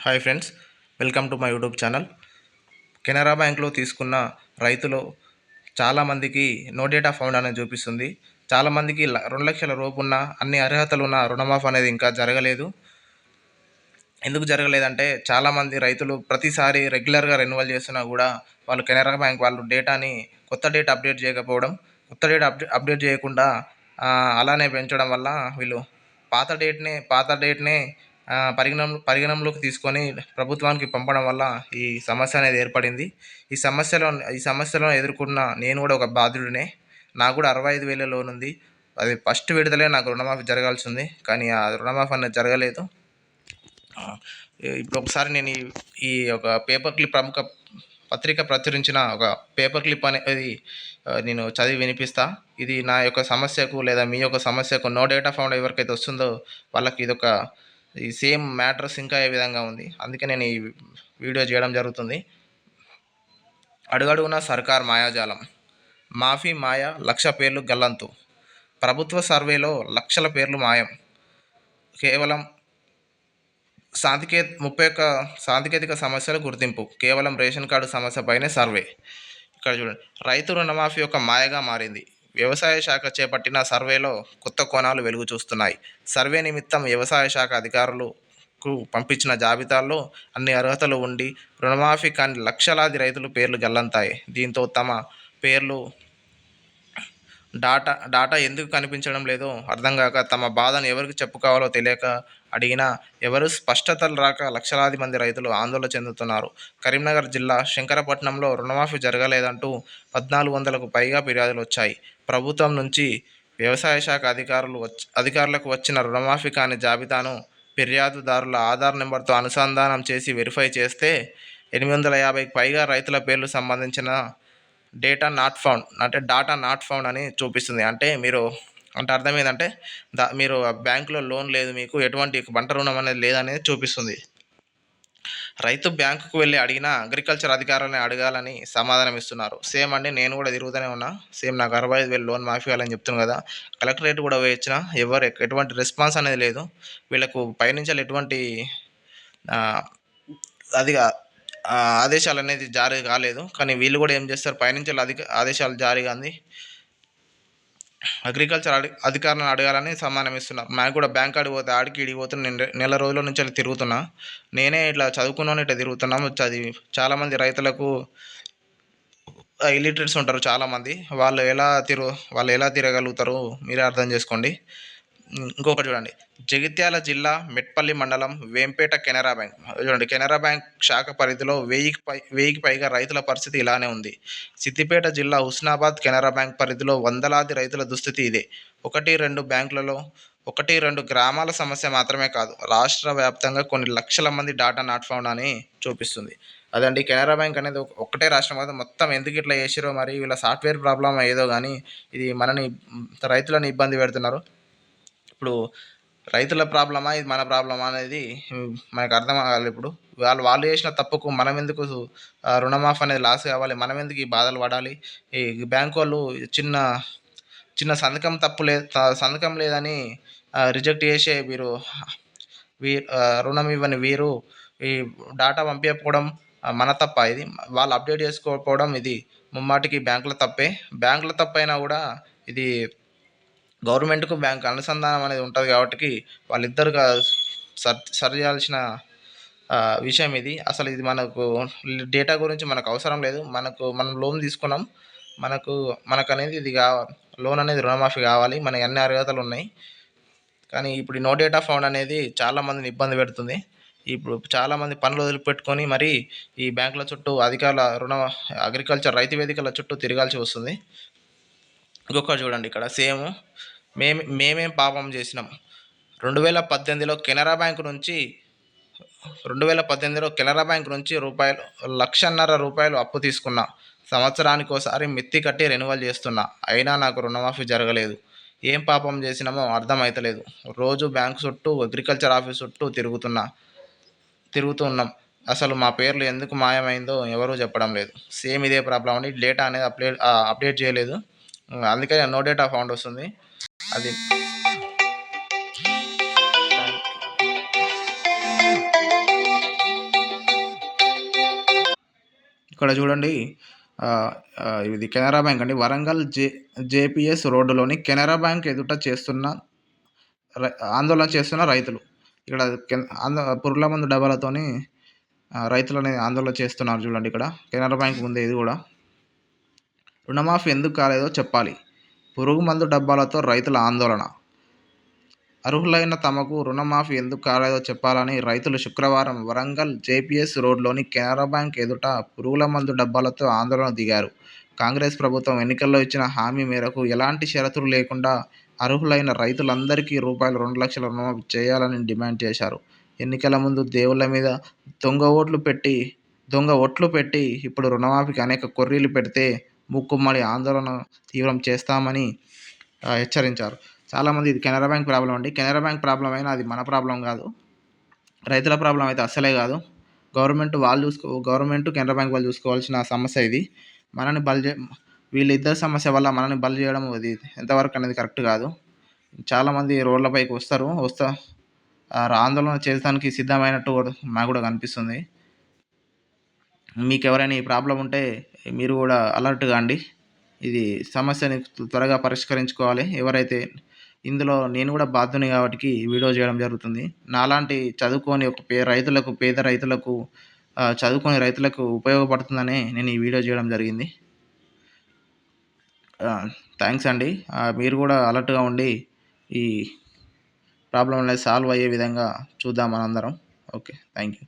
Hi friends, welcome to my YouTube channel. Canara బ్యాంక్లో తీసుకున్న రైతులు చాలామందికి నో డేటా ఫౌండ్ అనేది చూపిస్తుంది. చాలామందికి 2 లక్షల రూపు ఉన్న అన్ని అర్హతలు ఉన్న రుణమాఫీ అనేది ఇంకా జరగలేదు. ఎందుకు జరగలేదంటే చాలామంది రైతులు ప్రతిసారి రెగ్యులర్గా రెన్యువల్ చేస్తున్నా కూడా వాళ్ళు కెనరా బ్యాంక్ వాళ్ళు డేటాని కొత్త డేటా అప్డేట్ చేయకపోవడం, కొత్త డేటా అప్డేట్ చేయకుండా అలానే పెంచడం వల్ల వీళ్ళు పాత డేట్నే పరిగణంలోకి తీసుకొని ప్రభుత్వానికి పంపడం వల్ల ఈ సమస్య అనేది ఏర్పడింది. ఈ సమస్యలో ఎదుర్కొన్న నేను కూడా ఒక బాధితుడినే. నాకు కూడా 65,000 లోన్ ఉంది. అది ఫస్ట్ విడతలే నాకు రుణమాఫీ జరగాల్సి ఉంది, కానీ ఆ రుణమాఫీ అనేది జరగలేదు. ఇప్పుడు ఒకసారి నేను ఈ ఒక పేపర్ క్లిప్, ప్రముఖ పత్రిక ప్రచురించిన ఒక పేపర్ క్లిప్ అనేది నేను చదివి వినిపిస్తా. ఇది నా యొక్క సమస్యకు లేదా మీ యొక్క సమస్యకు నో డేటా ఫౌండ్ ఎవరికైతే వస్తుందో వాళ్ళకి ఇదొక ఈ సేమ్ మ్యాటర్స్ ఇంకా ఏ విధంగా ఉంది. అందుకే నేను ఈ వీడియో చేయడం జరుగుతుంది. అడుగడుగున సర్కార్ మాయాజాలం, మాఫీ మాయ, 1,00,000 పేర్లు గల్లంతు. ప్రభుత్వ సర్వేలో లక్షల పేర్లు మాయం. కేవలం 31 సాంకేతిక సమస్యల గుర్తింపు. కేవలం రేషన్ కార్డు సమస్యపైనే సర్వే. ఇక్కడ చూడండి, రైతు రుణమాఫీ యొక్క మాయగా మారింది. వ్యవసాయ శాఖ చేపట్టిన సర్వేలో కొత్త కోణాలు వెలుగు చూస్తున్నాయి. సర్వే నిమిత్తం వ్యవసాయ శాఖ అధికారులకు పంపించిన జాబితాల్లో అన్ని అర్హతలు ఉండి రుణమాఫీ కాని లక్షలాది రైతులు పేర్లు గల్లంతాయి. దీంతో తమ పేర్లు డాటా ఎందుకు కనిపించడం లేదో అర్థం కాక తమ బాధను ఎవరికి చెప్పుకోవాలో తెలియక అడిగినా ఎవరు స్పష్టతలు రాక లక్షలాది మంది రైతులు ఆందోళన చెందుతున్నారు. కరీంనగర్ జిల్లా శంకరపట్నంలో రుణమాఫీ జరగలేదంటూ 1,400కు పైగా ఫిర్యాదులు వచ్చాయి. ప్రభుత్వం నుంచి వ్యవసాయ శాఖ అధికారులకు వచ్చిన రుణమాఫీ కాని జాబితాను ఫిర్యాదుదారుల ఆధార్ నెంబర్తో అనుసంధానం చేసి వెరిఫై చేస్తే 850కి పైగా రైతుల పేర్లు సంబంధించిన డాటా నాట్ ఫౌండ్ అని చూపిస్తుంది. అంటే అర్థం ఏంటంటే మీరు బ్యాంకులో లోన్ లేదు, మీకు ఎటువంటి పంట రుణం అనేది లేదనేది చూపిస్తుంది. రైతు బ్యాంకుకు వెళ్ళి అడిగినా అగ్రికల్చర్ అధికారులని అడగాలని సమాధానం ఇస్తున్నారు. సేమ్ అండి, నేను కూడా తిరుగుతూనే ఉన్నా. సేమ్ నాకు 65,000 లోన్ మాఫీ కావాలని చెప్తున్నాను కదా, కలెక్టరేట్ కూడా వేయించిన, ఎటువంటి రెస్పాన్స్ అనేది లేదు. వీళ్ళకు పైనుంచి ఎటువంటి అది ఆదేశాలు అనేది జారీ కాలేదు. కానీ వీళ్ళు కూడా ఏం చేస్తారు, పైనుంచి ఆదేశాలు జారీ కానీ అగ్రికల్చర్ అధికారులను అడగాలని సమాధానం ఇస్తున్నారు. నాకు కూడా బ్యాంక్ కాడికి పోతే ఆడికి ఇడికి పోతే నేను నెల రోజుల నుంచి అలా తిరుగుతున్నా. నేనే ఇట్లా చదువుకున్నాను, ఇట్లా తిరుగుతున్నాము. చదివి చాలామంది రైతులకు ఇల్లిటరేట్స్ ఉంటారు చాలామంది, వాళ్ళు ఎలా తిరగలుగుతారు మీరే అర్థం చేసుకోండి. ఇంకొకటి చూడండి, జగిత్యాల జిల్లా మెట్పల్లి మండలం వేంపేట కెనరా బ్యాంక్. చూడండి, కెనరా బ్యాంక్ శాఖ పరిధిలో 1000కి పైగా రైతుల పరిస్థితి ఇలానే ఉంది. సిద్దిపేట జిల్లా హుస్నాబాద్ కెనరా బ్యాంక్ పరిధిలో వందలాది రైతుల దుస్థితి ఇదే. 1-2 బ్యాంకులలో 1-2 గ్రామాల సమస్య మాత్రమే కాదు, రాష్ట్ర వ్యాప్తంగా కొన్ని లక్షల మంది డాటా నాట్ ఫౌండ్ అని చూపిస్తుంది. అదండి, కెనరా బ్యాంక్ అనేది ఒకటే రాష్ట్రం కాదు, మొత్తం ఎందుకు ఇట్లా చేసిరో మరి వీళ్ళ సాఫ్ట్వేర్ ప్రాబ్లం ఏదో కానీ ఇది రైతులను ఇబ్బంది పెడుతున్నారు. ఇప్పుడు రైతుల ప్రాబ్లమా, ఇది మన ప్రాబ్లమా అనేది మనకు అర్థం కావాలి. ఇప్పుడు వాళ్ళు చేసిన తప్పుకు మనం ఎందుకు రుణమాఫీ అనేది లాస్ కావాలి, మనం ఎందుకు ఈ బాధలు పడాలి. ఈ బ్యాంక్ వాళ్ళు చిన్న సంతకం లేదని రిజెక్ట్ చేసే రుణం ఇవ్వని వీరు ఈ డాటా పంపించకపోవడం మన తప్ప, ఇది వాళ్ళు అప్డేట్ చేసుకోకపోవడం ఇది ముమ్మాటికి బ్యాంకుల తప్పే. బ్యాంకుల తప్పైనా కూడా ఇది గవర్నమెంట్కు బ్యాంక్ అనుసంధానం అనేది ఉంటుంది కాబట్టి వాళ్ళిద్దరు సరి చేయాల్సిన విషయం ఇది. అసలు ఇది మనకు డేటా గురించి మనకు అవసరం లేదు. మనం లోన్ తీసుకున్నాం, మనకు అనేది ఇది లోన్ అనేది రుణమాఫీ కావాలి, మనకి అన్ని అర్హతలు ఉన్నాయి. కానీ ఇప్పుడు నో డేటా ఫౌండ్ అనేది చాలామందిని ఇబ్బంది పెడుతుంది. ఇప్పుడు చాలామంది పనులు వదిలిపెట్టుకొని మరి ఈ బ్యాంకుల చుట్టూ అగ్రికల్చర్ రైతు వేదికల చుట్టూ తిరగాల్సి వస్తుంది. ఇంకొకటి చూడండి, ఇక్కడ సేమ్ మేమేం పాపం చేసినాం. 2018లో కెనరా బ్యాంకు నుంచి ₹1,50,000 అప్పు తీసుకున్నా. సంవత్సరానికి ఒకసారి మిత్తి కట్టి రెన్యువల్ చేస్తున్నా. అయినా నాకు రుణమాఫీ జరగలేదు. ఏం పాపం చేసినామో అర్థమైతలేదు. రోజు బ్యాంకు చుట్టూ, అగ్రికల్చర్ ఆఫీస్ చుట్టూ తిరుగుతూ ఉన్నాం. అసలు మా పేర్లు ఎందుకు మాయమైందో ఎవరూ చెప్పడం లేదు. సేమ్ ఇదే ప్రాబ్లం అండి, డేటా అనేది అప్డేట్ చేయలేదు, అందుకే నో డేటా ఫౌండ్ వస్తుంది. అది ఇక్కడ చూడండి. ఇది కెనరా బ్యాంక్ అండి. వరంగల్ జేపీఎస్ రోడ్డులోని కెనరా బ్యాంక్ ఎదుట ఆందోళన చేస్తున్న రైతులు. ఇక్కడ పురుగుల మందు డబ్బాలతోని రైతులని ఆందోళన చేస్తున్నారు చూడండి ఇక్కడ. కెనరా బ్యాంక్ ముందే ఇది కూడా. రుణమాఫీ ఎందుకు కాలేదో చెప్పాలి. పురుగు మందు డబ్బాలతో రైతుల ఆందోళన. అర్హులైన తమకు రుణమాఫీ ఎందుకు కాలేదో చెప్పాలని రైతులు శుక్రవారం వరంగల్ జేపీఎస్ రోడ్లోని కెనరా బ్యాంక్ ఎదుట పురుగుల మందు డబ్బాలతో ఆందోళన దిగారు. కాంగ్రెస్ ప్రభుత్వం ఎన్నికల్లో ఇచ్చిన హామీ మేరకు ఎలాంటి షరతులు లేకుండా అర్హులైన రైతులందరికీ రూపాయలు 2 లక్షల రుణమాఫీ చేయాలని డిమాండ్ చేశారు. ఎన్నికల ముందు దేవుళ్ల మీద దొంగ ఓట్లు పెట్టి ఇప్పుడు రుణమాఫీకి అనేక కొర్రీలు పెడితే మూకుమ్మడి ఆందోళన తీవ్రం చేస్తామని హెచ్చరించారు. చాలామంది ఇది కెనరా బ్యాంక్ ప్రాబ్లం అండి. కెనరా బ్యాంక్ ప్రాబ్లం అయినా అది మన ప్రాబ్లం కాదు, రైతుల ప్రాబ్లం అయితే అస్సలే కాదు. గవర్నమెంట్ కెనరా బ్యాంక్ వాళ్ళు చూసుకోవాల్సిన సమస్య ఇది. వీళ్ళిద్దరి సమస్య వల్ల మనని బలి చేయడం అది ఎంతవరకు అనేది కరెక్ట్ కాదు. చాలామంది రోడ్లపైకి ఆందోళన చేయడానికి సిద్ధమైనట్టు నాకు కూడా కనిపిస్తుంది. మీకు ఎవరైనా ఈ ప్రాబ్లం ఉంటే మీరు కూడా అలర్ట్గా అండి. ఇది సమస్యని త్వరగా పరిష్కరించుకోవాలి. ఎవరైతే ఇందులో నేను కూడా బాధ్యుని కాబట్టి వీడియో చేయడం జరుగుతుంది. నాలాంటి చదువుకోని ఒక పేద రైతులకు చదువుకోని రైతులకు ఉపయోగపడుతుందనే నేను ఈ వీడియో చేయడం జరిగింది. థ్యాంక్స్ అండి. మీరు కూడా అలర్ట్గా ఉండి ఈ ప్రాబ్లం అనేది సాల్వ్ అయ్యే విధంగా చూద్దాం మనందరం. Okay, thank you.